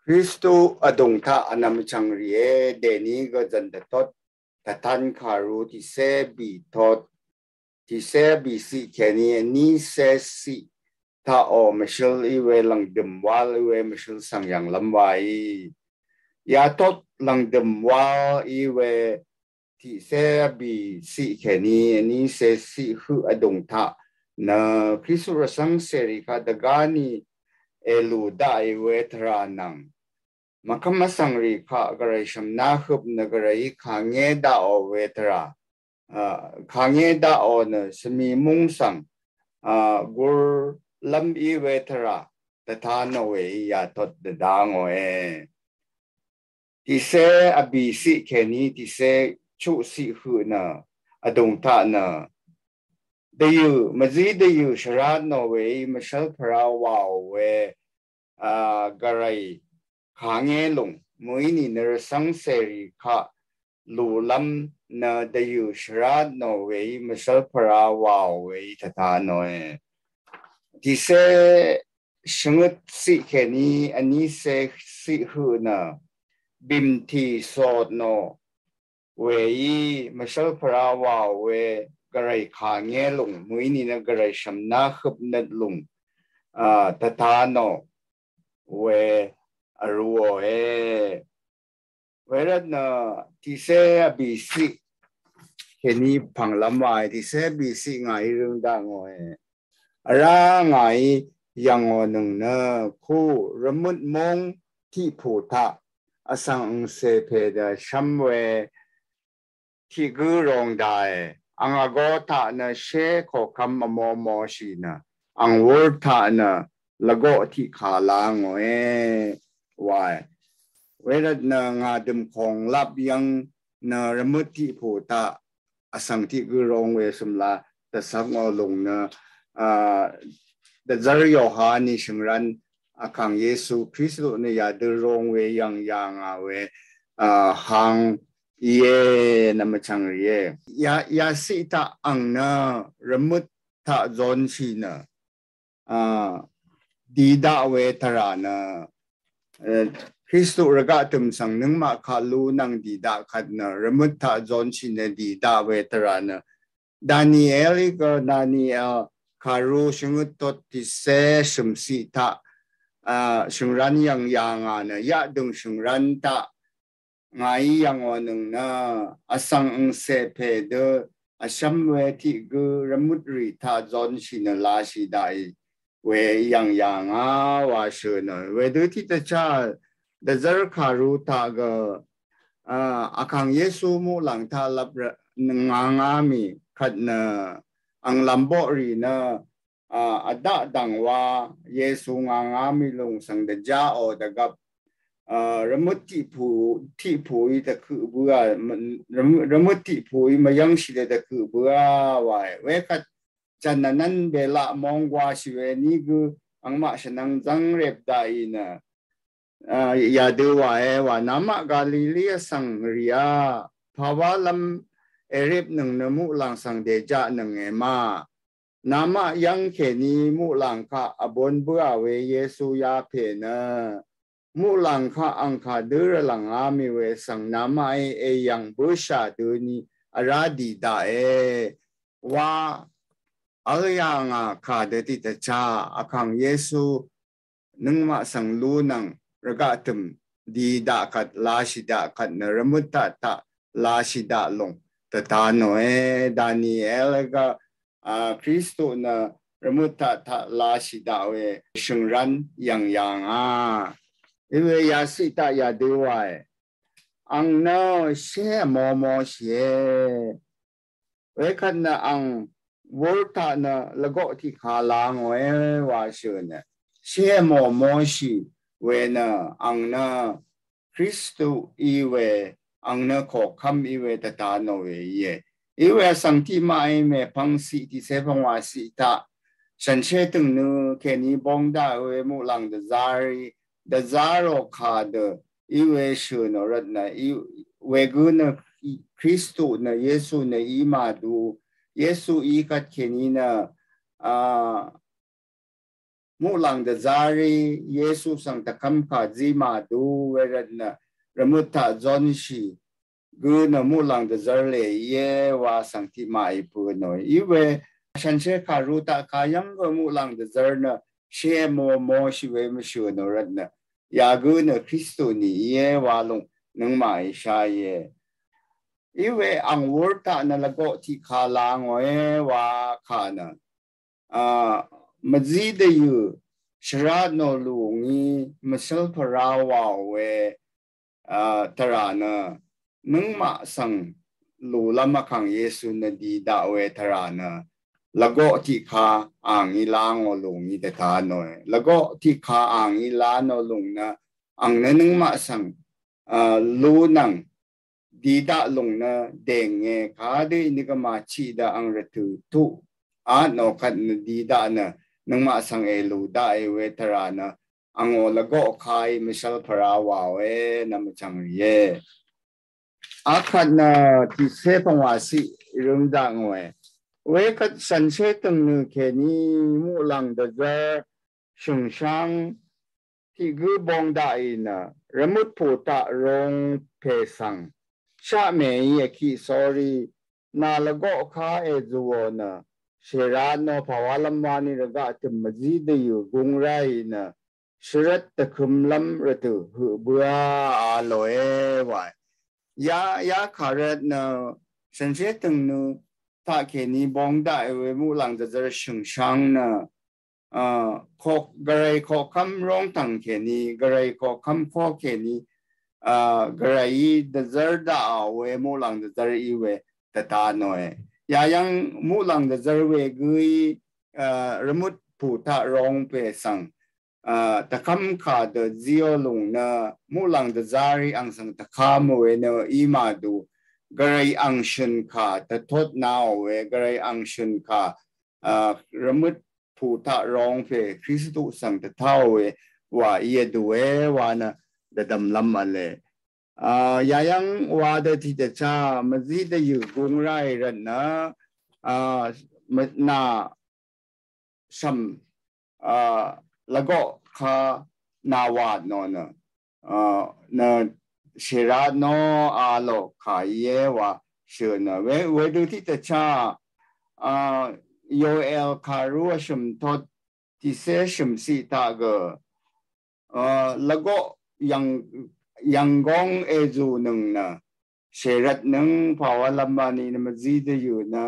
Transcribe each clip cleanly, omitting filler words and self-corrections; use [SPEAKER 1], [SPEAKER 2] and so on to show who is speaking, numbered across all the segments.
[SPEAKER 1] Kristo adong ta anam chang rie deni go jan da tot tatan kharu ti se bi tot ti se bi si keni ni se si ta o mishil iwe lang dim wal iwe mishil sang yang lam wai ya tot lang dim wal iwe ti se bi si keni ni se si hu adong ta na Kristo rasang seri ka dagani elu da iwe tranang makamasang ri ka garay siyam nahup na garay kange dao wetra kange dao na sami sang gur lam i wetra tatano we yatot dadango ti se abisi keni ti se chu si hu na adong ta na dayu mazi dayu sharad no we mashal para wow we garay Kange long muini ner sang seri ka lulam na dayu shrad no we masal para wow we tata no ti se shangut si keni ani se si hu na bim ti so no we masal para wow we garay kange long muini na garay sham na khup na lung tata no we aruo whereas na ti se abisi keni panglamai ti se abisi ngai rung da ngo ara ngai yang nung na khu ramut mong ti phu tha asang se phe da shamwe ti gu rong dai anga go tha na she ko kam mo mo shi na ang word tha na lago ti kha la ngo why whereas na nga dim khong lap yang na ramuti phota asang ti gu rong we sumla ta sang long na da zar yohani shingran akang yesu kristo ne ya de rong we yang we hang ye namachang ye ya sita ang na ramut ta zon chi na di da we tarana Kristo raga tum sang nung ma kalu nang di da kat na ramut ta zon chi na di da we tarana Daniel karu shungut tot ti se shumsi ta shungran yang na ya dung shungran ta ngai yang onung na asang se pe de asham we ti gu ramut ri ta zon chi na la shi dai we yang wa shi na we du ti ta cha da zar karu ta ga akang yesu mu lang ta lap nga mi khat na ang lambo ri na ada dangwa yesu nga mi long sang da ja o da gap ramut ti pu i ta khu bua ramut ti pu i mayang shi da khu bua wa we khat chananan bela mongwa shi we ni gu ang ma shanang jang rep da i na ya de wa nama Galilee sang ria pawalam erip nung namu lang sang deja nung ma nama yang keni mu lang ka abon bua we Yesu ya pe na mu lang ka angka dur lang ami we sang nama yang busha duni aradi da wa alyang ka de ti ta cha akang Yesu nung ma sang lu nang ragatum di da kat la shi da kat na ramuta ta la shi da long tatano Daniel ga Kristo na ramuta ta la shi da we shungran yang iwe ya si ta ya de wa ang no she mo she we kat na ang volta na lago ti khalang we wa shune she mo shi we na ang na Kristo iwe ang na ko kam iwe tatano we ye iwe sang ti mai me pang si ti se pang wa si ta shan che tung nu ke ni bong da we mu lang da zaro kha de iwe shu no rat na we gu na Kristo na Yesu na i ma du Yesu i kat ke ni na มูลังเดจารีเยซูสังตะคำขาจีมาดูเวรันนะระมุตาจอนชีกูนมูลังเดจารีเยวาสังทิมาอีปูนอยอีเวฉันเชื่อขารูตาขายังก็มูลังเดจาร์นะเชื่อโมชิเวมชูนรัตนะยากูนคริสตุนีเยวาลงนังมาอิชาเยอีเวอังวอร์ตานั่นละก็ที่ขาลางเววาขานะมจีดอยู่ชราโนลุงีมัสลพราวาเวตรานะนังมาสังลูลามาขังเยซูนดีดาเวตรานะแล้วก็ที่ขาอ่างอีลางโอลุงีเดทานอยแล้วก็ที่ขาอ่างอีลานโอลุงนะอังนั้นนังมาสังลูนังดีดาลงนะเด้งเงขาดีนี่ก็มาชีดาอังระตุทุนอคันดีดานะนังมาสังเอลูดาเวทรานะอังโอละก็คายมิชลพราวาเวนำจังเยอาคันนะที่เสพงวาสิรุมดังเวกัดสันเชตังนึเคนีมูลังเดจชุงช่างที่กูบองได้นะระมุดผูตะรงเพสังชาเมยคีสอรีนาละก็ข้าจูวนะเชราโนภาวะลำวานิระกะติมจีดอยู่กุงไรนะชรัตตะคุมลำระตุหือบัวอาโลเอวายยาขารัตนะสันเชตังนูถ้าแค่นี้บองได้เวมูหลังจะชุงช่างนะขอกระไรขอคำร้องตั้งแค่นี้กระไรขอคำข้อแค่นี้กระไรเดจาร์ดาเวมูหลังเดจาร์อีเวตตาหน่อยยังมูหลังเดจาร์เวกุยระมุดผูตาร้องเปสังตะคำขาดเจียวลงนะมูหลังเดจารีอังสังตะคามเวเนอีมาดูกระไรอังชุนขาตะทดนาวเวกระไรอังชุนขาระมุดผูตาร้องเปคริสตุสังตะเท่าเวว่าเยดูเววานะเดดำลำมาเลยยังว่าเดที่จะชามัจีดอยู่กรุงไรรันนะมันน่าสัมแล้วก็ข้านาวาดนอนนะเชราโนอาโลขายเยวะเชื่อนะเวดูที่จะชาโยเอลคารัวชมทศที่เสชมสีตากแล้วก็ยังกองจูหนึ่งนะเชรัตหนึ่งภาวะลำบานีนะมันจีดอยู่นะ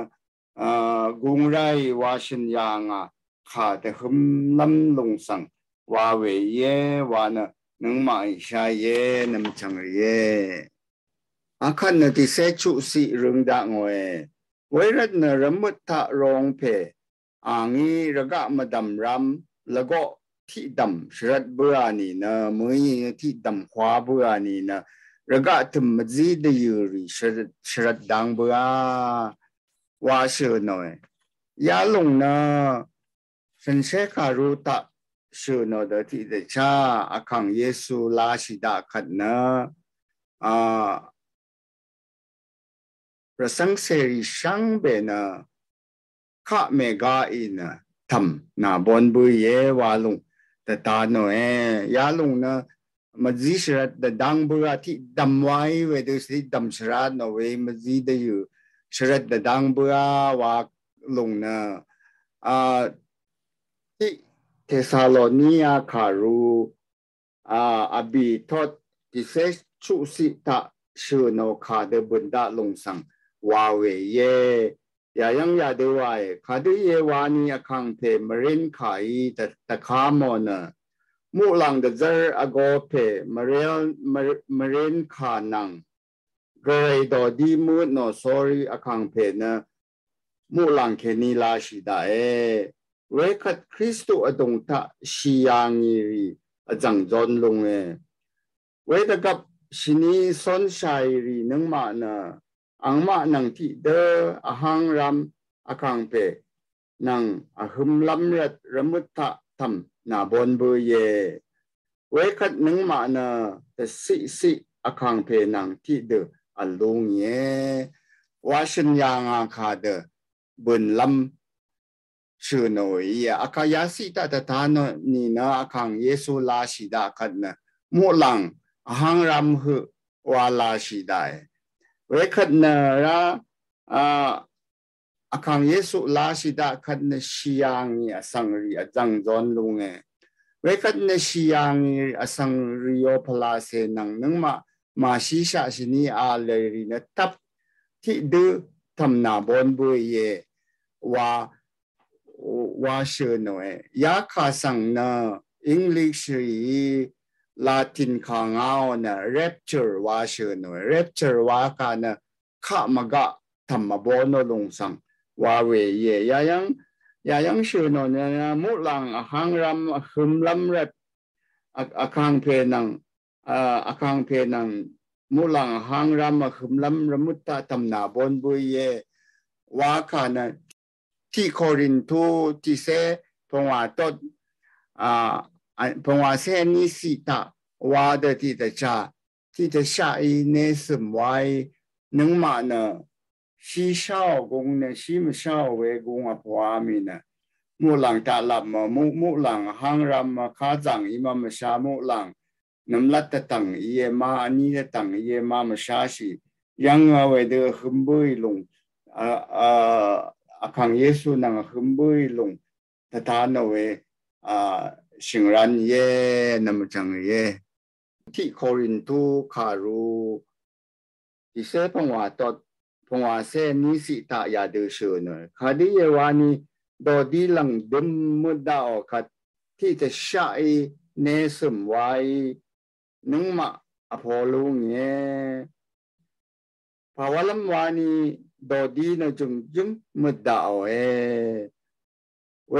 [SPEAKER 1] กุงไรวาชินยางขาดหึมลำลงสังวาเวเยวานะหนึ่งมาอิชาเยนำจังเยอาคันนะที่เสชุสิเรื่องดังเวรัตนะรมุตตะรองเพอ่างนี้ระกะมาดำรำแล้วก็ที่ดำชรัดเบื่อนี่นะมือที่ดำขวาเบื่อนี่นะระกะถึงมัจีดยูริชรัดดังเบื่อว่าเชื่อหน่อยยาลงนะฉันเชื่อคารุตะเชื่อหน่อยที่เดชาอาคังเยซูลาชิดาขัดนะประสังเสริช่างเบนะข้าเมกาอินะทำนาบอนบุยเยวาลงแต่ตาหน่อยยาลงนะมัจีชรัดแต่ดังเบื่อที่ดำไว้เวดูสิดำชรัดหน่อยมัจีได้อยู่ชรัดแต่ดังเบื่อว่าลงนะที่เทสาโลนียคารูอบีทอดที่เซชุสิตาชื่อโนคาเดบุนดาลงสังวาเวเยยังยาเดวายคาดูเยวานีอคังเพมรินขายแต่คามอนะมูลังเดจาร์อโกเพมรินขานังเกรย์ดอดีมูดโนสอรีอคังเพนะมูลังเคนีลาชิดาเวคัดคริสตุอดงทะชียางีรีอจังจอนลงเวตกับชินีสนชัยรีนังมานะอังมานังที่เดอหังรำอคังเปนังอหึมลำรัดรมุตตะทำนาบอนเบเยเวคัดนังมานะแต่สิอคังเปนังที่เดออัลลุงเยวาชันยางอาคาเดบุญลำ ชื่อหน่อยอากายาสิตาตาโนนี่นะอาคังเยซูลาชิดาคันนะมุลังหังรำหือวาลาชิดาเวคันนะระอาคังเยซูลาชิดาคันนะชียังอสังรีจังจอนลุงเวคันนะชียังอสังริโอพลาเซนังนึงมาชีชาชินีอาเลรีนะทับที่ดื้อทำนาบนบุยว่าเชื่อหน่อยยาข้าสั่งนะอังกฤษลาตินข้างเอานะ rapture ว่าเชื่อหน่อย rapture ว่ากันนะข้ามากะทำมาบนลงสั่งว่าเวยยังเชื่อหน่อยนะมุลังหังรำหึมลำเร็บอาคังเพนังมุลังหังรำหึมลำรมุตตะทำนาบนบุยว่ากันนะที่โครินทูที่เสพงว่าต้นพงว่าเสนิสิตาว่าเดที่จะชาที่จะชาอีเนสมไว้นึงมาเนชีเช่ากงเนชีมเช่าเวกงอภวามีเนมุหลังตาลับมามุหลังหังรำมาข้าจังอิมามชามุหลังน้ำลัดตังเยมาอันนี้ตังเยมามชาชียังเอาไว้เดือขึ้นบุยลงอาคังเยซูนังขึ้นบุยลงแต่ตาโนเวสิงรันเย่นำจังเย่ที่โครินทูคารูที่เสพงว่าตดพงว่าเสนิสิตายาเดือเชื่อเนคดีเยวานีดอดีหลังดมมุดดาอคัดที่จะใช้เนสมไว้นึงมาอพอลงเย่ภาวะลำวานีดอดีนะจุงมุดดาเอาเ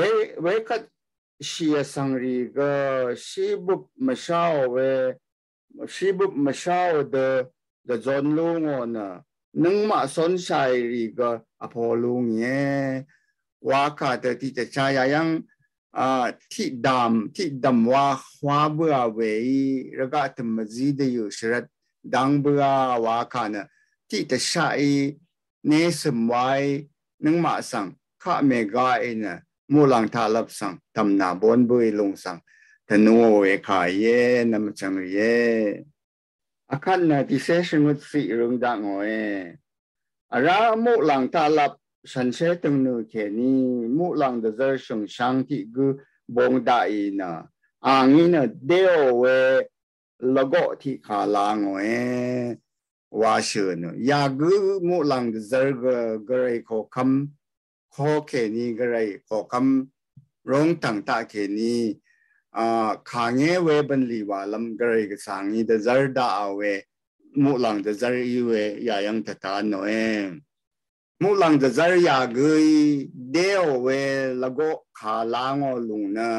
[SPEAKER 1] วกัดชีสังรีก็ชีบุบมาเช่าชีบุบมาเช่าเดจอนลุงนะนึงมาสนใจรีก็อพอลุงว่าข้าแต่ที่จะใช้ยังที่ดำว่าว่าเบื่อเวยแล้วก็ทำมาจีดอยู่สระดังเบื่อว่าข้านะที่จะใช้เนสมไว้นึงมาสั่งข้าเมกานะมูลังทาลับสั่งทำนาบนบุยลงสั่งธนูเวขายนำจังอาคันนะที่เสชงุดสิรุงดังอารามูลังทาลับฉันเชื่อตรงนู้นแค่นี้มุลังเดอร์ชงช่างที่กูบงได้นะงี้นะเดียวเวลก็ที่ขาลางว่าเชื่อนะยากูมุลังเดอร์ก็เลยขอคำแค่นี้ก็เลยขอคำร้องต่างๆแค่นี้ข้างเวบันลีว่าลำก็เลยก็สั่งนี้เดอร์ด่าเวมุลังเดอร์อีเวยายังตัดานหน่อยมุลังจะจริยากุยเดียวเวลก็ขาลางอลุงนะ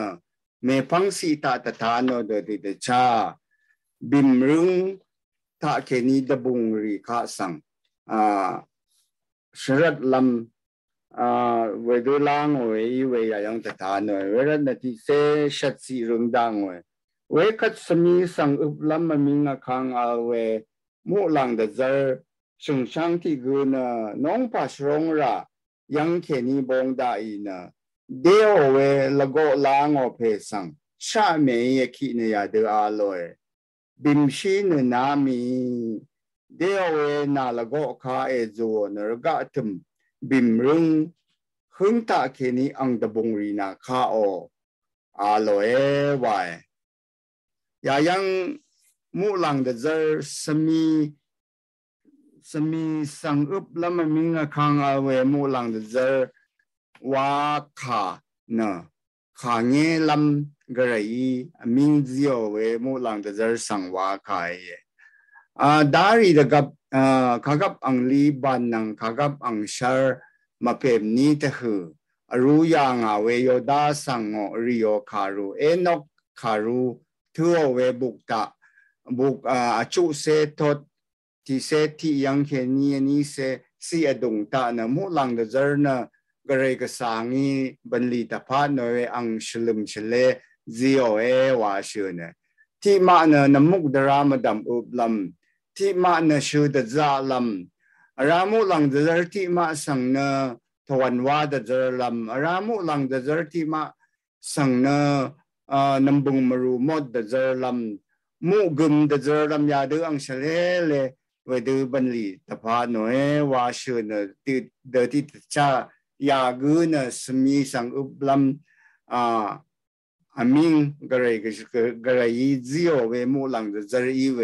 [SPEAKER 1] เมพังสีตาตาโนเดติเดชาบิมรุงถ้าแค่นี้ดบุงรีข้าสังชรัดลำเวดูลางเวยังตาโนเวรันติเซชัดสีรุงดังเวคัดสมีสังอุบลำมันมีงาคังเวมุลังจะจชงช่างที่กูนะน้องปัสรงระยังแค่นี้บงได้นะเดียวเวลก็ลางอเพสังชาเมย์คิดเนี่ยเดือดเลยบิมชีนนามีเดียวเวน่าลก็ข้าจูนรกะตุมบิมรุงหึงตาแค่นี้อังตะบงรีนาข้าเลยไว้ยังมูลังเดอร์สมีสังอุบแล้วมันมีงาคังเวมูลังเดอร์ว่าขานะขาเงี้ยลำกระไรมิงเดียวเวมูลังเดอร์สังว่าขายดารีเดกับข้ากับอังลีบันนังข้ากับอังชาร์มาเพ็มนี้เถอะรู้ยังเวโยดาสังริโอคารูนกคารูทั่วเวบุกตะบุกจุเซทดที่เซที่ยังแค่นี้เซสีอดงตานะมุลังเดอร์นะก็เลยก็สังนี้บันลีตาพาดหน่อยอังชลุมเชลซีโอว่าเชื่อนะที่มานะน้ำมุกดรามาดำอุบลำที่มานะชื่อเดจาลำรามุลังเดอร์ที่มาสังนะ ทวันว่าเดจรลำรามุลังเดจรที่มาสังเนนำบุงมารูมดเดจรลำมุกุมเดจรลำยาดูอังเชเลเลเวดูบันลีตะพาโนเอวาชื่อเนติเดติชายากูเนสมีสังอุบลำอามิงกระไรกระไรจิโอเวมุลังเดจรอีเว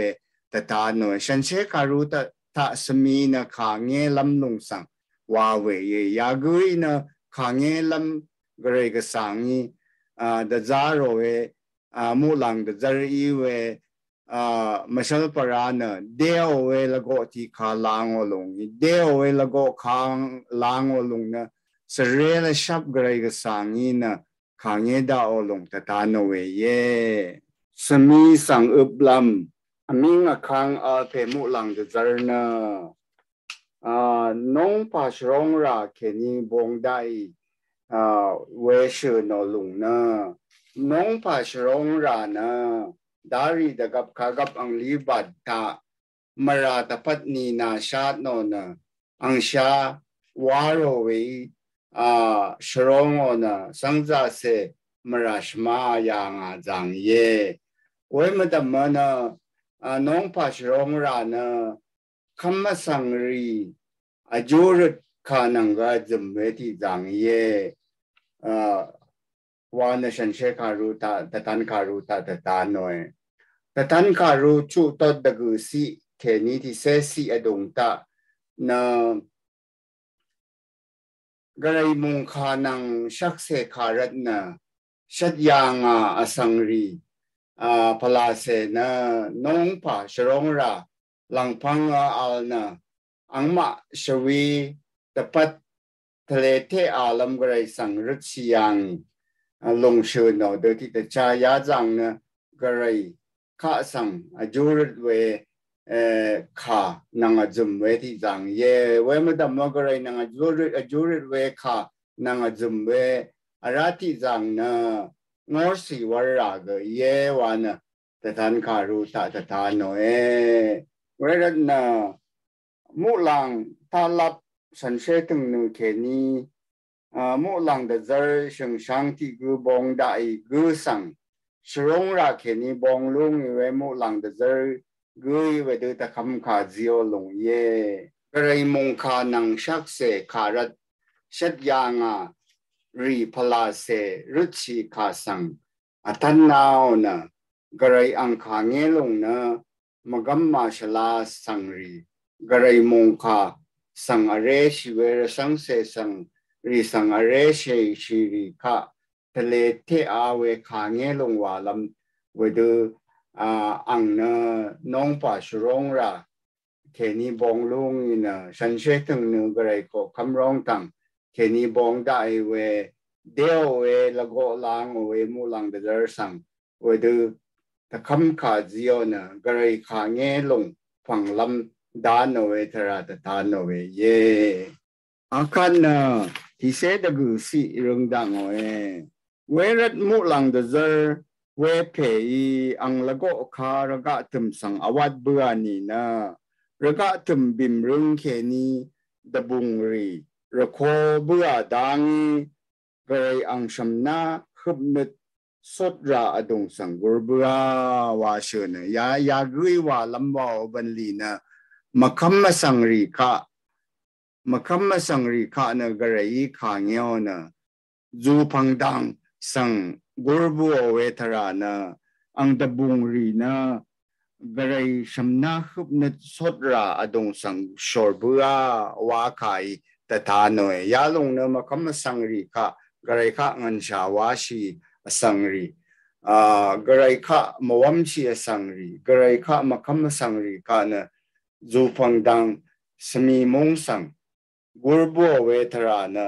[SPEAKER 1] ตะตาโนฉันเชคารุตะตะสมีนะขางเงลำลงสังว่าเวยากุยนะขางเงลำกระไรก็สังอีเดจาโรเวมุลังเดจรอีเวมาชลปรานะเดียวเวลโกที่ขาลางอลงเดียวเวลโกขางลางอลงนะสเรลชับกระไรก็สังอีนะขางเงดาอลงตะตาโนเวเยสมีสังอุบลำอามิงอคังเพมุลังเดจรนะน้องปัชรงราเคนีบงได้เวชื่อนอลุงนะน้องปัชรงรานะดารีดกับขกับอังลีบัดตามาราตปัตนีนาชาตโนนะอังชาวารเวชรงโอนะสังจาเสมาราชมาอย่างจังเยเวมดมนะน้องปัชรงรานะคำมาสังรีอาจุรขานังกาจมเวทีจังเยวานฉันเชคารุตาตตันคารุตาตตาหน่อยตตันคารุชุตดดกุสิเคนีที่เสสีอดงตานะกระไรมุงขานังชักเสคารัตนะชัดยางอสังรีพลาเสนะน้องป่าชรงราหลังพังอัลนะอังมาชวีตะปัดทะเลเทอาลัมกระไรสังรัชยังลงเชิญเอาโดยที่ตะชายาจังนะกระไรข้าสังอจุรเวข้านังจุมเวที่จังเยเวมดำว่ากระไรนังอจุรเวข้านังจุมเวอาราธิจังนะงอสีวรากเยวานะตะทันคารุตะตะทานโนเอเวรันนะมุลังทาลับสันเชตึงหนึ่งเคนีมุลังเดจร์เชิงช่างที่กูบงได้กูสังชรงราเคนีบงลุงเวมุลังเดจร์กูเวดูตะคำขาจิโอลงเย่กระไรมงคานังชักเสขารัดชัดยางรีพลาเสรุชีขาสังอัตันนาวนะกระไรอังคาเงลงนะมกัมมาชลาสังรีกระไรมงคาสังอเรชิเวรสังเสสังรีสังอเรชชิริคะทะเลเทอาเวขาเงลงวาลัมเวดูอังนะน้องป่าชรงราเคนีบองลุงอินะฉันเชตึงนึงกระไรก็คำร้องตังเคนีบองได้เวเดียวเวละโกลางเวมูลังเดอร์สังเวดูตะคำขาจิโอนะกระไรขาเงลงฝั่งลำดานเวทราตตานเวเยอาคันนะที่เสดกุสิเรื่องดังเวรัดมุลังเดอร์เวเพยอังละโกคารกะตึมสังอวัดเบือนีนะระกะตึมบิมรึงเคนีดบุงรีระโคเบือดังเกยอังชมนาขบนึดสดราอดงสังกุรเบือว่าเชนยากุยว่าลำบากบันลีนะมาคำมาสังรีคะมาคำมาสังรีคะนะกระไรขาเงียวนะจูพังดังสังกุรบัวเวทรานะอังดบุงรีนะกระไรชมนาขบนึดสดราอดงสังชอร์เบือว่าขายแต่ทานหน่อยยาลงนะมาคำมาสังรีคะกระไรคะเงินชาวาชีสังรีกระไรคะมวมชีสังรีกระไรคะมาคำมาสังรีคะนะจูพังดังสมีมงสังกุรบัวเวทรานะ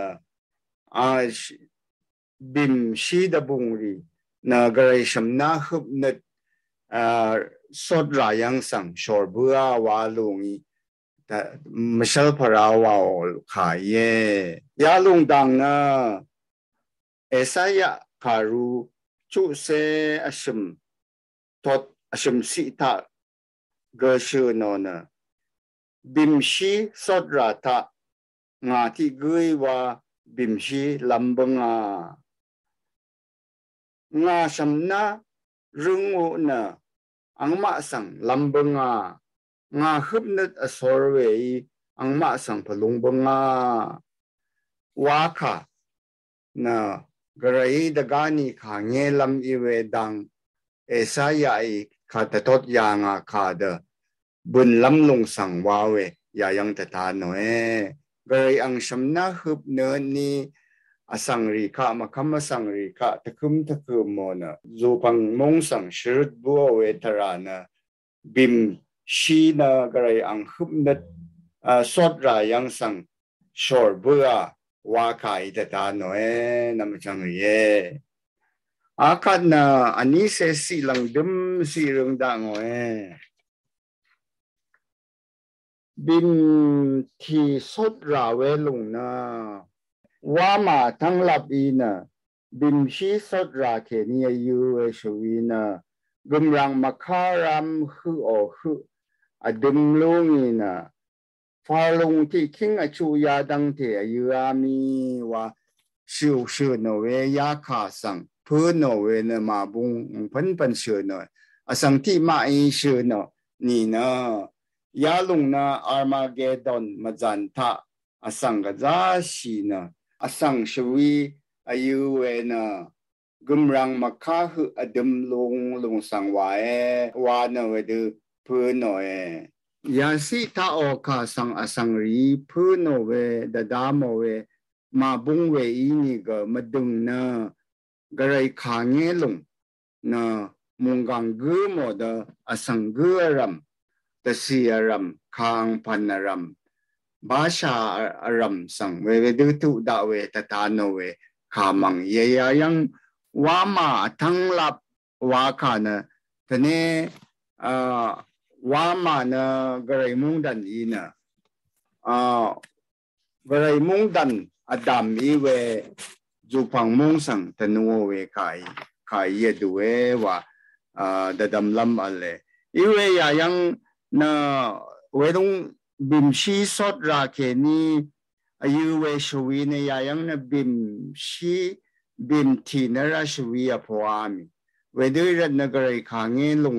[SPEAKER 1] บิมชีดบุงรีนะกระไรชมนาขบนึดสดรายังสังชอร์บัววาลุงแต่ไม่ใช่พระวาวขายเยยาลุงดังนะเอสายะคารุชุเสอชมทอดอชมสิตาเกชื่อนอนะบิมชีสดราตางาที่กุยว่า บิมชีลำบังงาสำนารุงอุนะอังมาสังลำบังงาฮึบนัดอสอรเวอังมาสังพลุงบังวาค่ะนะกระไรดกานีขาเงลำอีเวดังเอสายาอีขาตทศยางขาเดบุญลำลงสังวาเวยายังตะทานหน่อยกระไรอังสำนาฮึบเนินนี้อสังริคะมาคำสังริคะตะคุมโมนะจูพังมงสังชรุดบัวเวทรานะบิมชีนะกระไรอังฮึบนัดสดรายังสังชอร์บัวว่าขายตะทานหน่อยนำจังเย่อาคัดนะอันนี้เสสิลังดึมสิเรื่องดังเอ้บิมที่สดราเวลุงนะว่ามาทั้งหลับอีนะบิมชีสดราเคนียูเอชวีนะกุมรังมาคารามคือโอคืออดึมลุงอีนะฟาลงที่คิงอชูยาดังเทียยูอามีว่าชิวชิวโนเวยาคาสังเพื่อนโนเวนะมาบุงพันชิวโนอสังที่มาอีชิวโนนี่นะยาลุงนะอาร์มาเกดอนมาจันทะอสังกะจาชีนะอสังชวีอายุเวนะกุมรังมาคาคืออดึมลงสังวายวานเวดูเพื่อนโนเอยาสิท่าโอคาสังอสังรีเพื่อนโนเวดดามเวมาบุงเวอีนี่ก็มาดึงนะกระไรขาเงลงนะมุงกังกือหมดอสังกือรำตะเสียรำคางพันรำบาชารำสังเวดูตุดาเวตตาโนเวขามังเยียยังว่ามาทั้งหลับว่าขานะทีนี้ว่ามานะกระไรมุงดันอีนะกระไรมุงดันอดัมอีเวจูพังมุงสังตนัวเวขายเยดูเวว่าดดำลำอะไรอีเวยายังนะเวรงบิมชีสดราเคนีอายุเวชวีเนียยังนะบิมทีนราชวีอพวามีเวดูรัตนกระไรขางเงลง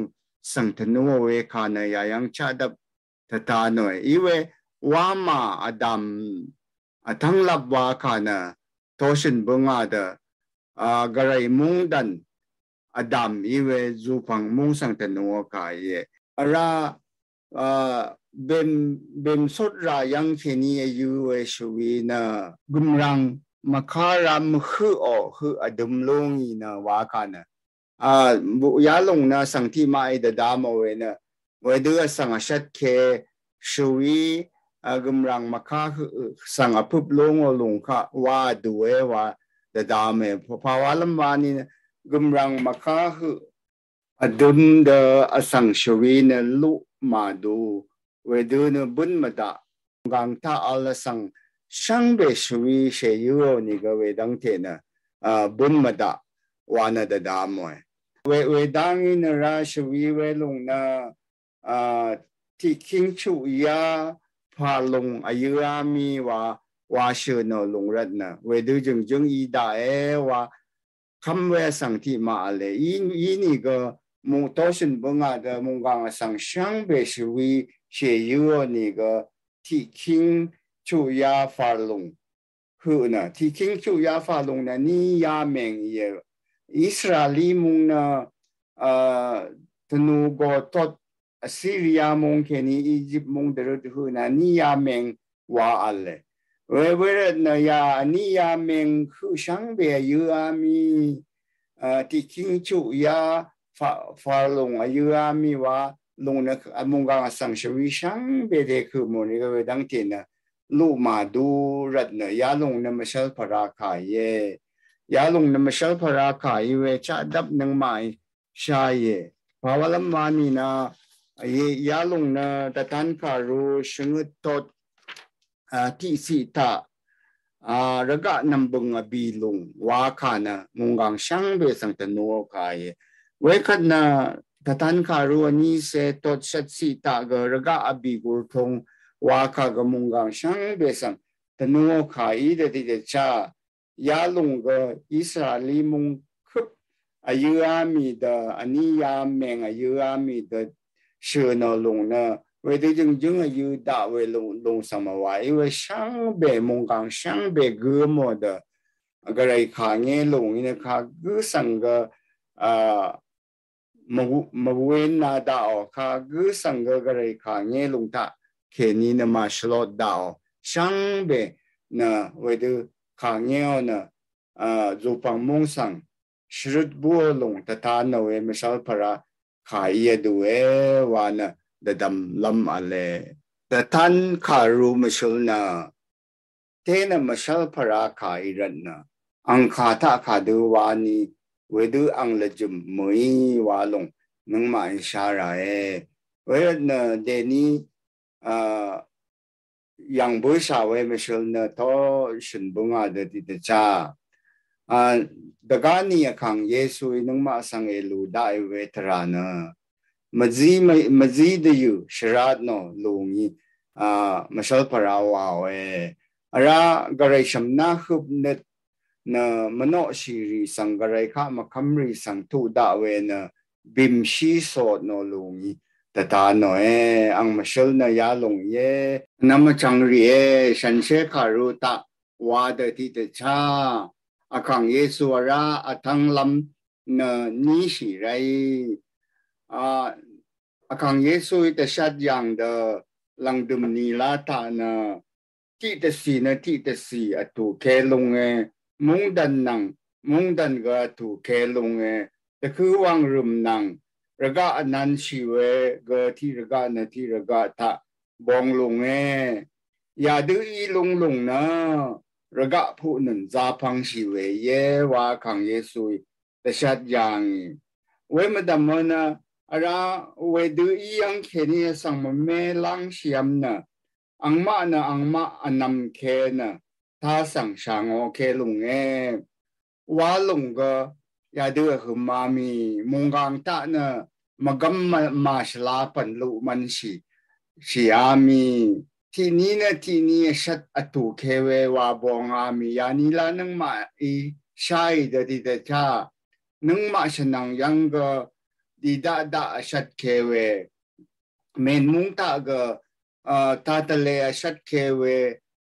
[SPEAKER 1] สังตนัวเวขานายยังชาดับตตาหน่อยอีเวว่ามาอดัมทั้งลับว่าขานะโทชินบังอาดกระไรมุงดันอดัมอีเวจูพังมุงสังตนัวกายราเบมสดรายังเทนียูเวชวีนะกุมรังมาคารามคืออดัมลงอีนะว่าขานะบุยาลงนะสังที่มาอิดดามเวนะเวดูสังชัดเคชวีกุมรังมาค่าสังอภุบลงค่ะว่าดูว่าเดดามพาวาลมวานีกุมรังมาค่าอดุนเดอสังชวีนลุมาดูเวดูนบุญมาดากังท่าอัลสังช่างเบชวีเชยูนี่ก็เวดังเทนะบุญมาดาวานาเดดามเวดังอินราชวีเวลงนะที่คิงชูยาพาลงอายุอามีว่าเชิญลงรัตนะเวดูจึงอีดาว่าคำเวสังที่มาเลยอีนี่ก็มุงโตชินบังอาดมุงกังสังช่างเบชวีเชยูนี่ก็ที่คิงชูยาฟาลงคือนะที่คิงชูยาฟาลงนะนี่ยาเมงเยอิสราเอลมุงนะธนูโกตดซีเรียมงแค่นี้อียิปต์มงเดือดหูนะนี่ยาเมงว่าอะไรเวรนะยานี่ยาเมงคือช่างเบียยูอามีที่คิงชูยาฟาลงอายุอามีว่าลงนะมงกังสังชวิช่างเบียเด็กคือมันก็เวดังเทนะลูกมาดูรัตนะยาลงนะมาเชลพราคายยาลงนะมาเชลพราคายเวชาดับนังไม่ใช่เพราะว่าลำวานีนะยาลงนะแต่ท่านคารุชงุตดที่สิตาระกะนำบึงบีลงว่าขานะมุงกังช่างเบสังตโนกายเวคันนะแต่ท่านคารุนี้เสตดชัดสิตากระกะบีกุลทงว่าขากมุงกังช่างเบสังต นูขาอีเดติเดชายาลงก็อิสราเอลมุงคุบอายุอามีเดอันนี้ยาเมงอายุอามีเดเชื่อนลงนะเวทีจึงอายุดาเวลงสมัยเวช่างเบมงกังช่างเบกือหมดก็เลยขาเงี้ยลงนี่ค่ะกือสังก็มาเว้นนาดาวค่ะกือสังก็เลยขาเงี้ยลงตาแค่นี้นะมาชลอดดาวช่างเบนะเวทีขาเงี้ยนะจูปังมงสังชุดบัวลงแต่ตาโนเอไม่ชอบพระขายดูวานะเดดำลำอะไรแต่ท่านขารู้ไม่ชลนะเทนะไม่ชอบพระขายรันนะอังคาถ้าขาดูวานีเวดูอังเลจุมมวยวาลงนึงมาอิชาระเวนะเดนี้ยังบุษาเวไม่ชลนะท้อฉันบุงอาเดติเตจ้าดกานีขังเยซูนึงมาสังเอลูได้เวทรานะมาจีดอยู่ชราดโนลุงยีมาชลพราวาวระกระไรชมนาขุบเนตนะมโนชีรีสังกระไรข้ามาคัมรีสังทูดาเวนะบิมชีโซดโนลุงยีแต่ตาโนอังมาชลนะยาลงน้ำมาจังรีฉันเชคารุตะวาเดติเตชาอาคังเยซูระอาทังลำนะนิสิไรอาคังเยซูแต่ชัดอย่างเดลังดุมนีลาตานะที่แต่สีนะที่แต่สีถูกเคลงมุงดันนังมุงดันก็ถูกเคลงแต่คือวางรุมนังระกะอนันชีเวก็ที่ระกะนะที่ระกะทะบองลงอย่าดื้อลงนะระกะผู้หนึ่งจาพังชีเวว่าขังเยซูแต่ชัดอย่างเวมาดามนะอาเวดูยังแค่นี้สังมาเมลังเชียมนะอังมาอันนำแค่นะถ้าสั่งช่างโอเคลุงว่าลุงก็อย่าดื้อหึมามีมุงกังตานะมากำมาชลาปันลุมันชีอามีที่นี้นะที่นี้ชัดอตุเคเวว่าบองอามียานีลานังมาใช่เดดิเดชานังมาชนังยังก็ดีดาชัดเคเวเมนมุงตากตาตะเลชัดเคเว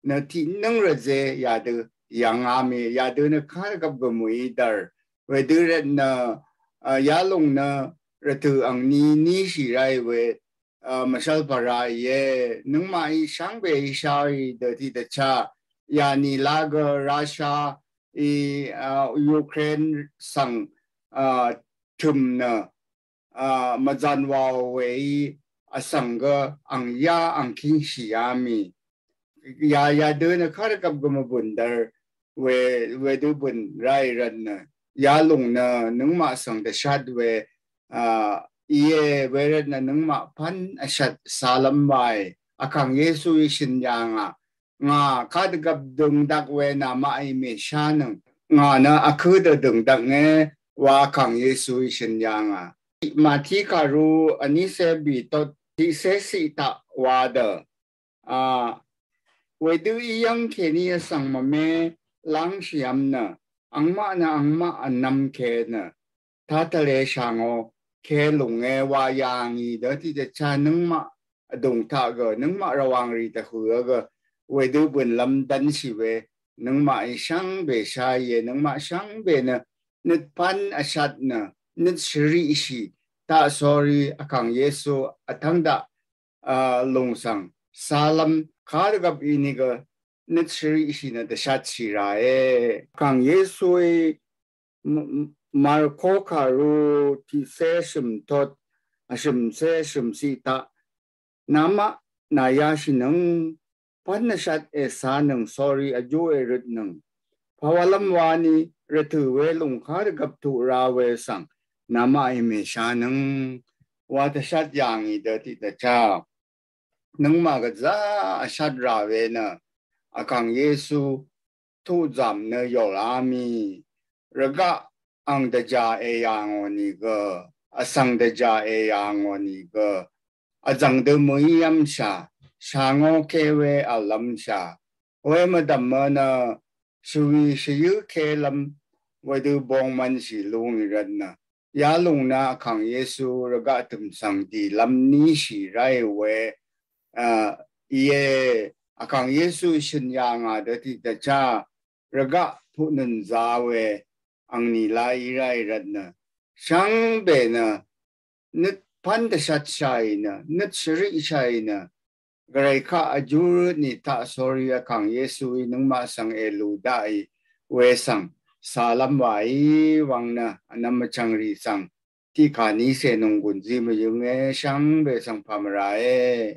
[SPEAKER 1] นที่นังระเจยาดูยังอามียาดูนะข้ากับกมุยดาร์เวดูเรนยาลงนะระตืออังนี้สิไรเวมาชลปรายนึงมาช่างเบยชาเดที่เดชายานีลากรัสเซียยูเครนสั่งทุมนะมาจันวาเวสังก็อังยาอังคิงชีอามียาเดินข้ากับกมบุญดาเวดูบุญไรรันนะยาลงนะนึงมาสังแต่ชัดเวเวรนะนึงมาพันชัดสาลัมไวอาคังเยซูชินยังงาข้ากับดึงดักเวนามาไอเมชานึงงานะอาคือดึงดักว่าคังเยซูชินยังมาที่การูอันนี้เซบีตที่เซสิตาวาเดเวดูยังแค่นี้สังมาเมลังเชียมนะอังมาอันนำแค่นะถ้าทะเลช่างแค่ลงว่าอย่างนี้เดี๋ยวที่จะใช้นึงมาดงท่าก็นึงมาระวังรีตะหัวก็เวดูบนลำดันสิเวนึงมาช่างเบชายนึงมาช่างเบนะนึกพันอาชัดนะนึกสรีชีตาสอรีอาคังเยซูอัทังดาลงสังสาลัมข้ากับอินิก็นึกสรีชีนะแต่ชัดสิราคังเยซูมาร์โคคารูที่เสชิมทดเสชิมสิตานามะนายาชินังพันชัดสานังสอรีอายุรุดนังภาวลัมวานีระถือเวลุงข้ากับตุราเวสังนามาอิเมชานังว่าแต่ชัดอย่างนี้เดติแต่เจ้านังมากจ้าชัดราเวนะอาคังเยซูทุจำเนยอลามีระกะอังเดจายังวันนี้ก็สังเดจายังวันนี้ก็จังเดมุยยมชาชางโอเคเวอัลลัมชา ôi mà đầm mà na suy suy kê lâm với đứa bông man si lung rần na ya lung na khang Yesu raga tum sang di lam ni si rai we ye khang Yesu shin ya nga de ti ta cha raga phu nun za we ang ni lai rai rần na sang be na nứt pan de shat shai na nứt shri shai na garai kha ajur ni ta sorry khang Yesu nung ma sang elu dai we sang salam wai wang na anam chang ri sang ti kha ni se nung gun ji ma yung e sang be sang phamra e